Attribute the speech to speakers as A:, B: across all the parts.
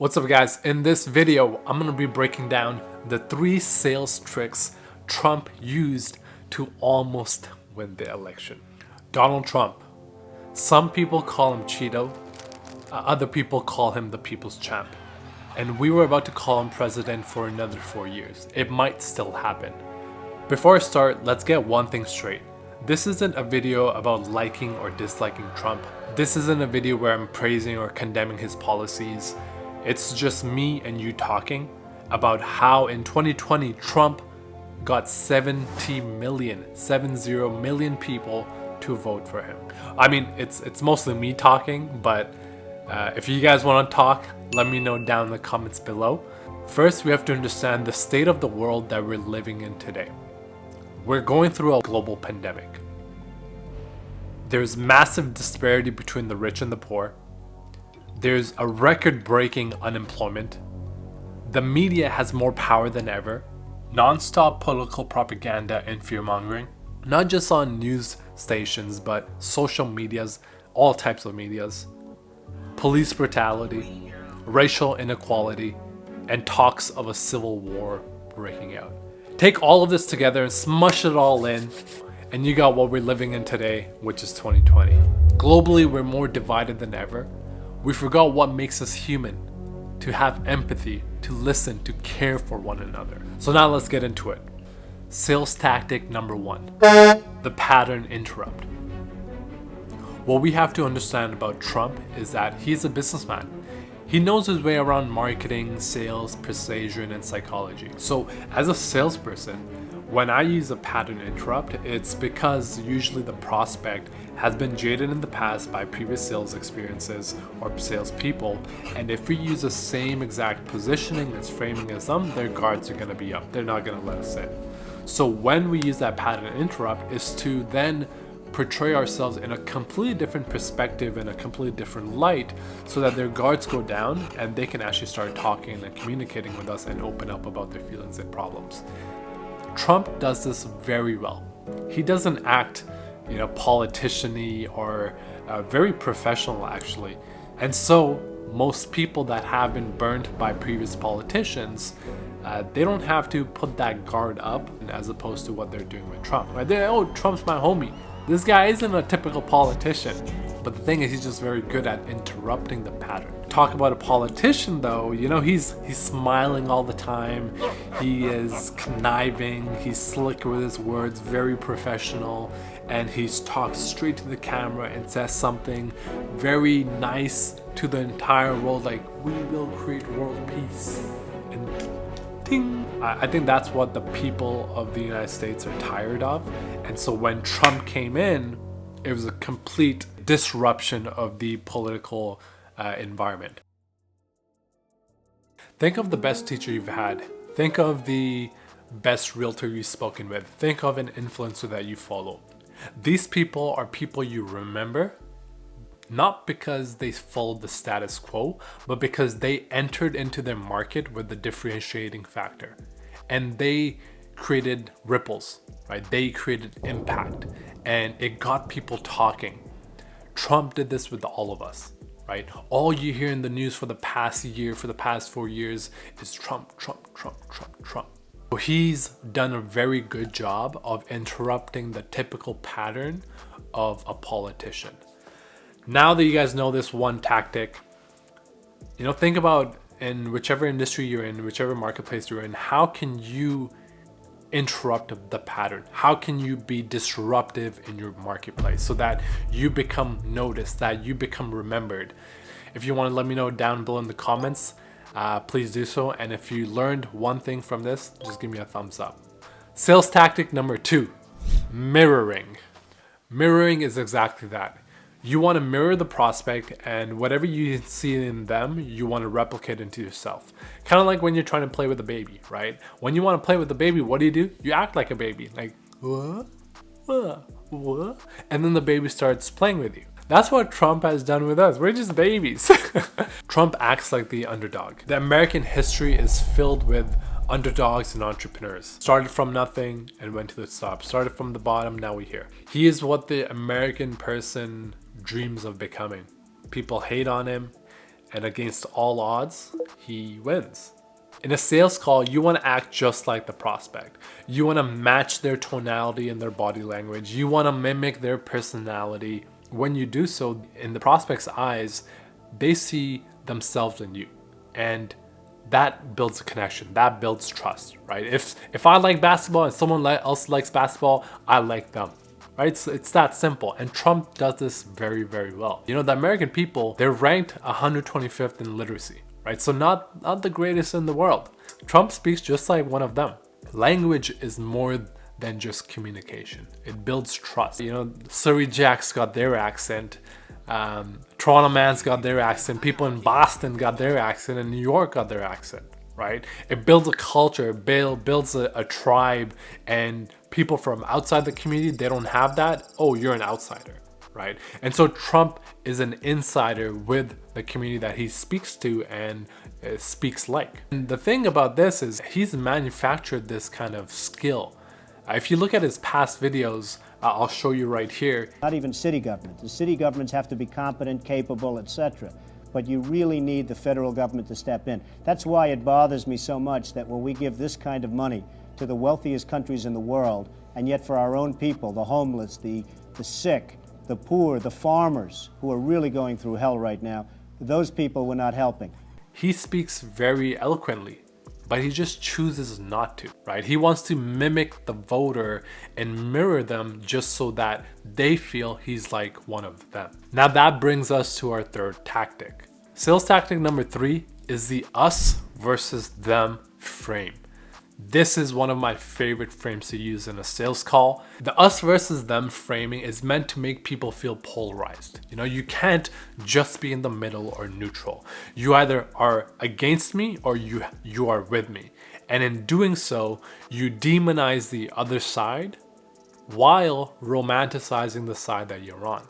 A: What's up guys, in this video I'm going to be breaking down the 3 sales tricks Trump used to almost win the election. Donald Trump. Some people call him Cheeto, other people call him the people's champ. And we were about to call him president for another 4 years. It might still happen. Before I start, let's get one thing straight. This isn't a video about liking or disliking Trump. This isn't a video where I'm praising or condemning his policies. It's just me and you talking about how in 2020 Trump got 70 million people to vote for him. I mean, it's mostly me talking, but if you guys want to talk, let me know down in the comments below. First, we have to understand the state of the world that we're living in today. We're going through a global pandemic. There's massive disparity between the rich and the poor. There's a record-breaking unemployment. The media has more power than ever. Non-stop political propaganda and fear-mongering. Not just on news stations, but social medias, all types of medias. Police brutality, racial inequality, and talks of a civil war breaking out. Take all of this together and smush it all in, and you got what we're living in today, which is 2020. Globally, we're more divided than ever. We forgot what makes us human, to have empathy, to listen, to care for one another. So now let's get into it. Sales tactic number 1, the pattern interrupt. What we have to understand about Trump is that he's a businessman. He knows his way around marketing, sales, persuasion, and psychology. So as a salesperson, when I use a pattern interrupt, it's because usually the prospect has been jaded in the past by previous sales experiences or salespeople, and if we use the same exact positioning as framing as them, their guards are going to be up. They're not going to let us in. So when we use that pattern interrupt is to then portray ourselves in a completely different perspective, in a completely different light, so that their guards go down and they can actually start talking and communicating with us and open up about their feelings and problems. Trump does this very well. He doesn't act, politician-y or very professional actually. And so most people that have been burned by previous politicians, they don't have to put that guard up as opposed to what they're doing with Trump. Right? Oh, Trump's my homie. This guy isn't a typical politician. But the thing is, he's just very good at interrupting the pattern. Talk about a politician though, he's smiling all the time. He is conniving, he's slick with his words, very professional, and he's talks straight to the camera and says something very nice to the entire world, like, we will create world peace. And ting. I think that's what the people of the United States are tired of. And so when Trump came in, it was a complete disruption of the political environment. Think of the best teacher you've had. Think of the best realtor you've spoken with. Think of an influencer that you follow. These people are people you remember, not because they followed the status quo, but because they entered into their market with the differentiating factor. And they created ripples, right? They created impact, and it got people talking. Trump did this with all of us, right? All you hear in the news for the past year, for the past 4 years is Trump, Trump, Trump, Trump, Trump. So he's done a very good job of interrupting the typical pattern of a politician. Now that you guys know this one tactic, think about in whichever industry you're in, whichever marketplace you're in, how can you interrupt the pattern? How can you be disruptive in your marketplace so that you become noticed, that you become remembered? If you want to let me know down below in the comments, please do so. And if you learned one thing from this, just give me a thumbs up. Sales tactic number 2, mirroring. Mirroring is exactly that. You want to mirror the prospect, and whatever you see in them, you want to replicate into yourself. Kind of like when you're trying to play with a baby, right? When you want to play with a baby, what do? You act like a baby, like, what? What? And then the baby starts playing with you. That's what Trump has done with us. We're just babies. Trump acts like the underdog. The American history is filled with underdogs and entrepreneurs. Started from nothing and went to the top. Started from the bottom, now we're here. He is what the American person dreams of becoming. People hate on him, and against all odds, he wins. In a sales call, you want to act just like the prospect. You want to match their tonality and their body language. You want to mimic their personality. When you do so, in the prospect's eyes, they see themselves in you. And that builds a connection. That builds trust, right? If I like basketball and someone else likes basketball, I like them. Right? It's that simple. And Trump does this very, very well. You know, the American people, they're ranked 125th in literacy, right? So not the greatest in the world. Trump speaks just like one of them. Language is more than just communication. It builds trust. You know, Surrey Jacks got their accent. Toronto man's got their accent. People in Boston got their accent, and New York got their accent, right? It builds a culture, builds a tribe, and people from outside the community, they don't have that. Oh, you're an outsider, right? And so Trump is an insider with the community that he speaks to and speaks like. And the thing about this is he's manufactured this kind of skill. If you look at his past videos, I'll show you right here.
B: Not even city government. The city governments have to be competent, capable, etc. But you really need the federal government to step in. That's why it bothers me so much that when we give this kind of money to the wealthiest countries in the world, and yet for our own people, the homeless, the sick, the poor, the farmers, who are really going through hell right now, those people we're not helping.
A: He speaks very eloquently, but he just chooses not to, right? He wants to mimic the voter and mirror them just so that they feel he's like one of them. Now that brings us to our third tactic. Sales tactic number 3 is the us versus them frame. This is one of my favorite frames to use in a sales call. The us versus them framing is meant to make people feel polarized. You know, you can't just be in the middle or neutral. You either are against me or you are with me. And in doing so, you demonize the other side while romanticizing the side that you're on.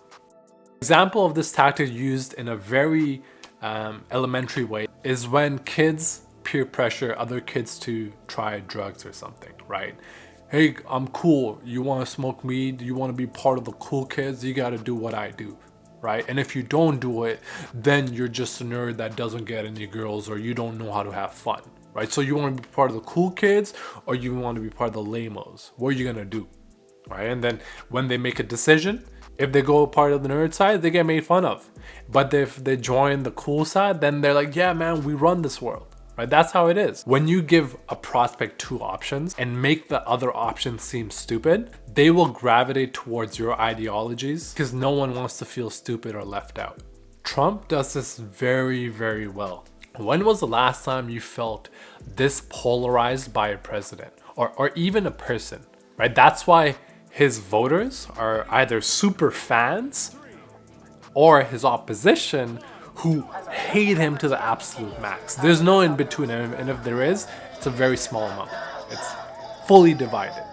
A: Example of this tactic used in a very elementary way is when kids peer pressure other kids to try drugs or something, right? Hey, I'm cool. You want to smoke weed? You want to be part of the cool kids? You got to do what I do, right? And if you don't do it, then you're just a nerd that doesn't get any girls, or you don't know how to have fun, right? So you want to be part of the cool kids, or you want to be part of the lamos? What are you gonna do, right? And then when they make a decision, if they go part of the nerd side, they get made fun of. But if they join the cool side, then they're like, yeah, man, we run this world. Right? That's how it is. When you give a prospect 2 options and make the other option seem stupid, they will gravitate towards your ideologies because no one wants to feel stupid or left out. Trump does this very, very well. When was the last time you felt this polarized by a president or even a person, right? That's why his voters are either super fans or his opposition who hate him to the absolute max. There's no in between, and if there is, it's a very small amount. It's fully divided,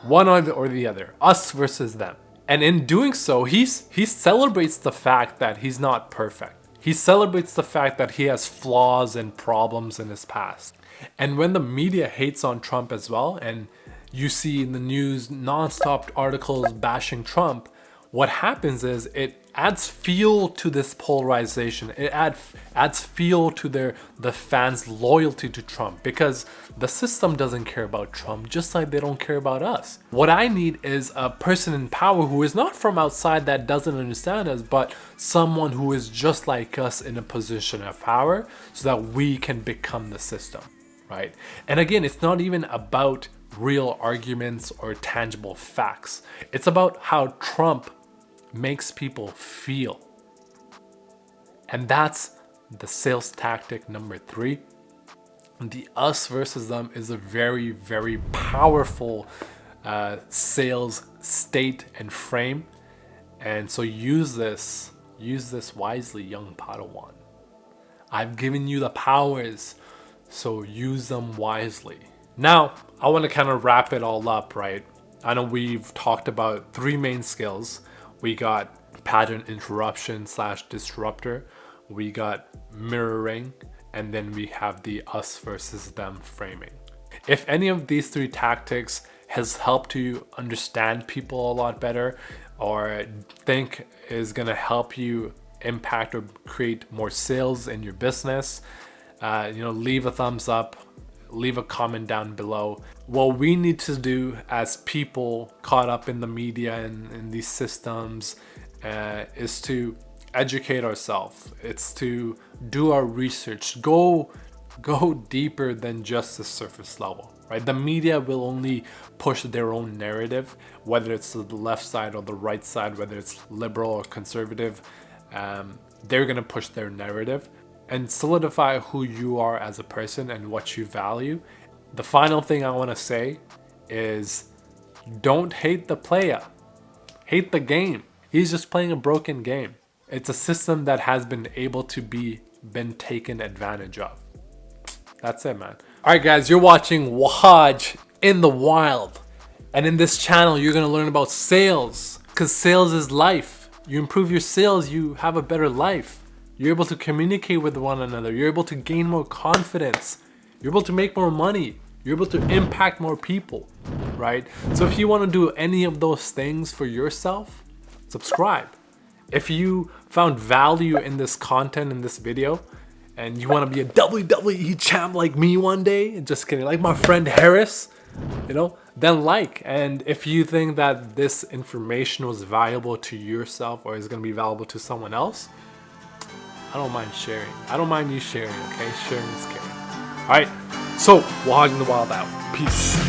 A: one or the other, us versus them. And in doing so, he celebrates the fact that he's not perfect. He celebrates the fact that he has flaws and problems in his past. And when the media hates on Trump as well, and you see in the news non-stop articles bashing Trump, what happens is it adds fuel to this polarization. It adds fuel to the fans' loyalty to Trump, because the system doesn't care about Trump, just like they don't care about us. What I need is a person in power who is not from outside, that doesn't understand us, but someone who is just like us in a position of power, so that we can become the system, right? And again, it's not even about real arguments or tangible facts. It's about how Trump makes people feel. And that's the sales tactic number 3. The us versus them is a very, very powerful sales state and frame. And so use this wisely, young Padawan. I've given you the powers, so use them wisely. Now, I want to kind of wrap it all up, right? I know we've talked about 3 main skills. We got pattern interruption / disruptor. We got mirroring, and then we have the us versus them framing. If any of these 3 tactics has helped you understand people a lot better, or think is gonna help you impact or create more sales in your business, leave a thumbs up, leave a comment down below. What we need to do as people caught up in the media and in these systems is to educate ourselves. It's to do our research, go deeper than just the surface level, right? The media will only push their own narrative, whether it's the left side or the right side, whether it's liberal or conservative. They're gonna push their narrative and solidify who you are as a person and what you value. The final thing I want to say is don't hate the player, hate the game. He's just playing a broken game. It's a system that has been able to been taken advantage of. That's it, man. All right, guys, you're watching Wahaj in the wild. And in this channel, you're going to learn about sales, because sales is life. You improve your sales, you have a better life. You're able to communicate with one another. You're able to gain more confidence. You're able to make more money. You're able to impact more people, right? So if you want to do any of those things for yourself, subscribe. If you found value in this content, in this video, and you want to be a WWE champ like me one day, just kidding, like my friend Harris, then like. And if you think that this information was valuable to yourself or is going to be valuable to someone else, I don't mind sharing. I don't mind you sharing, okay? Sharing is caring. All right, so Wahaj in the wild out. Peace.